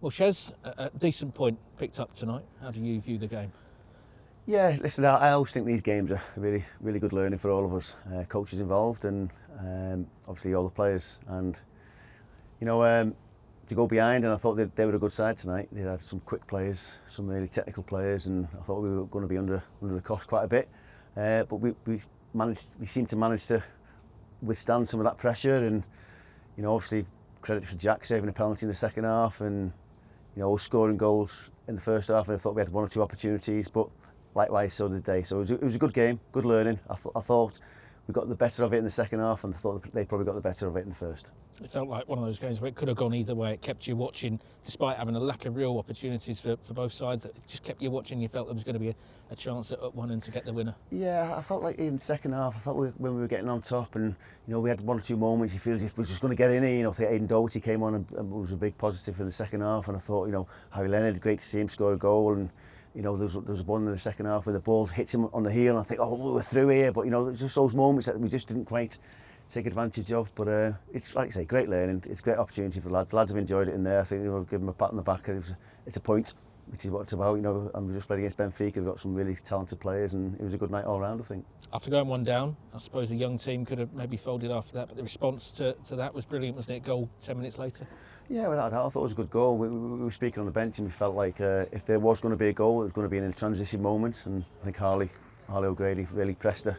Well, Shez, a decent point picked up tonight. How do you view the game? Yeah, listen, I always think these games are really, really good learning for all of us, coaches involved and obviously all the players. And, you know, to go behind, and I thought they were a good side tonight. They had some quick players, some really technical players, and I thought we were going to be under the cosh quite a bit. But we seemed to manage to withstand some of that pressure. And, you know, obviously credit for Jack saving a penalty in the second half, and, you know, scoring goals in the first half. And I thought we had one or two opportunities, but likewise, so did they. So it was a good game, good learning. I thought we got the better of it in the second half, and I thought they probably got the better of it in the first. It felt like one of those games where it could have gone either way. It kept you watching, despite having a lack of real opportunities for both sides. It just kept you watching. You felt there was going to be a chance at one end to get the winner. Yeah, I felt like in the second half, I thought when we were getting on top, and you know we had one or two moments, you feel as if we were just going to get in here. You know, I think Aidan Doherty came on and was a big positive in the second half, and I thought, you know, Harry Leonard, great to see him score a goal, and you know, there was one in the second half where the ball hits him on the heel, and I think, oh, we're through here. But you know, there's just those moments that we just didn't quite take advantage of. But it's, like I say, great learning. It's a great opportunity for the lads. The lads have enjoyed it in there. I think, you know, give them a pat on the back. It's a point, which is what it's about. You know, and we just played against Benfica. We've got some really talented players, and it was a good night all round, I think. After going one down, I suppose a young team could have maybe folded after that, but the response to that was brilliant, wasn't it? Goal 10 minutes later. Yeah, without a doubt, I thought it was a good goal. We were speaking on the bench, and we felt like if there was going to be a goal, it was going to be in a transition moment. And I think Harley O'Grady really pressed the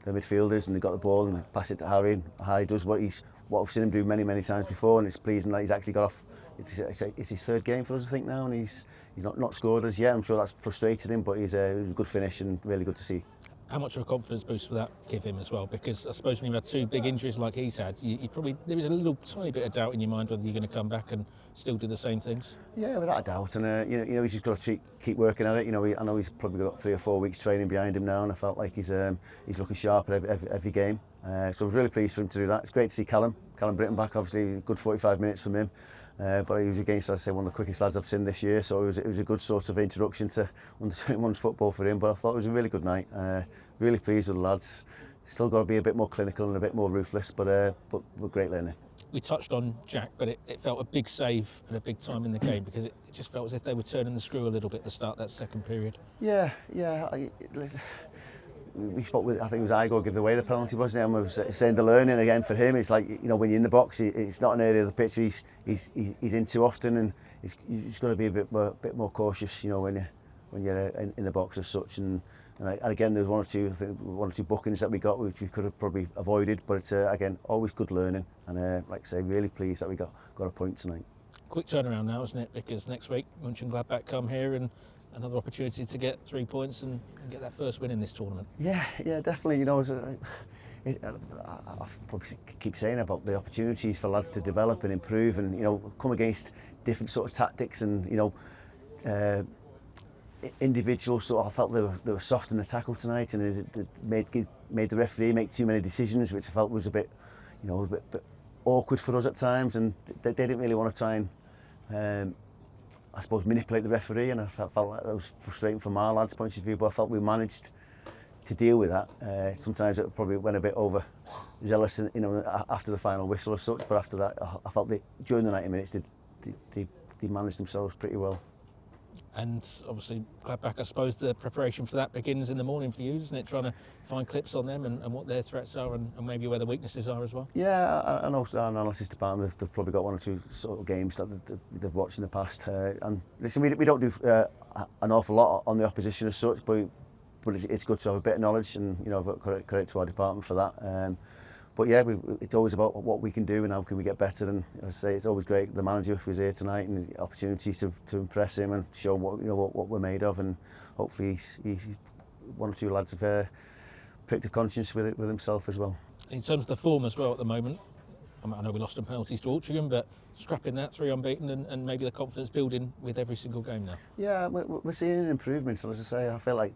midfielders, and they got the ball and passed it to Harry. And Harry does what I've seen him do many times before, and it's pleasing that he's actually got off. It's his third game for us, I think, now, and he's not scored as yet. I'm sure that's frustrated him, but it was a good finish and really good to see. How much of a confidence boost will that give him as well? Because I suppose when you've had two big injuries like he's had, you probably, there is a little tiny bit of doubt in your mind whether you're going to come back and still do the same things. Yeah, without a doubt, and you know he's just got to keep working at it. You know, I know he's probably got 3 or 4 weeks training behind him now, and I felt like he's looking sharp at every game. So I was really pleased for him to do that. It's great to see Callum Britton back. Obviously, a good 45 minutes from him. But he was against, I'd say, one of the quickest lads I've seen this year, so it was a good sort of introduction to under-21s football for him. But I thought it was a really good night. Really pleased with the lads. Still got to be a bit more clinical and a bit more ruthless, but great learning. We touched on Jack, but it felt a big save at a big time in the game, because it just felt as if they were turning the screw a little bit to start that second period. Yeah. We spoke with, I think it was Igor gave away the penalty, wasn't it? And we was saying the learning again for him. It's like, you know, when you're in the box, it's not an area of the pitch he's in too often, and you just got to be a bit more cautious, you know, when you're in the box as such. And again, there's one or two bookings that we got which we could have probably avoided, but it's again always good learning, and like I say, really pleased that we got a point tonight. Quick turnaround now, isn't it? Because next week Mönchengladbach come here, and another opportunity to get 3 points and get that first win in this tournament. Yeah, definitely. You know, I probably keep saying about the opportunities for lads to develop and improve, and you know, come against different sort of tactics, and you know, individuals. So I felt they were soft in the tackle tonight, and they made the referee make too many decisions, which I felt was a bit awkward for us at times, and they didn't really want to try and I suppose manipulate the referee, and I felt like that was frustrating from our lads' point of view, but I felt we managed to deal with that. Sometimes it probably went a bit overzealous, you know, after the final whistle or such, but after that I felt that during the 90 minutes they managed themselves pretty well. And obviously Gladbach, I suppose the preparation for that begins in the morning for you, isn't it? Trying to find clips on them and what their threats are, and maybe where the weaknesses are as well. Yeah, I know our analysis department, they've probably got 1 or 2 sort of games that they've watched in the past. And listen, we don't do an awful lot on the opposition as such, but it's good to have a bit of knowledge, and you know, I've got credit to our department for that. But yeah, it's always about what we can do and how can we get better. And as I say, it's always great. The manager was here tonight, and the opportunities to impress him and show him what we're made of. And hopefully, he's 1 or 2 lads have pricked a conscience with himself as well. In terms of the form as well at the moment, I know we lost on penalties to Altrincham, but scrapping that 3 unbeaten, and maybe the confidence building with every single game now. Yeah, we're seeing an improvement. So as I say, I feel like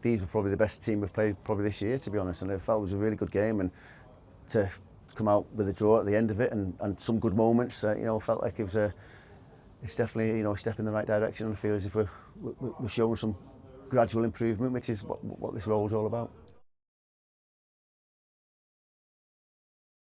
these were probably the best team we've played probably this year, to be honest. And I felt it was a really good game, and to come out with a draw at the end of it, and some good moments. You know, felt like it's definitely, you know, a step in the right direction, and I feel as if we're showing some gradual improvement, which is what this role is all about.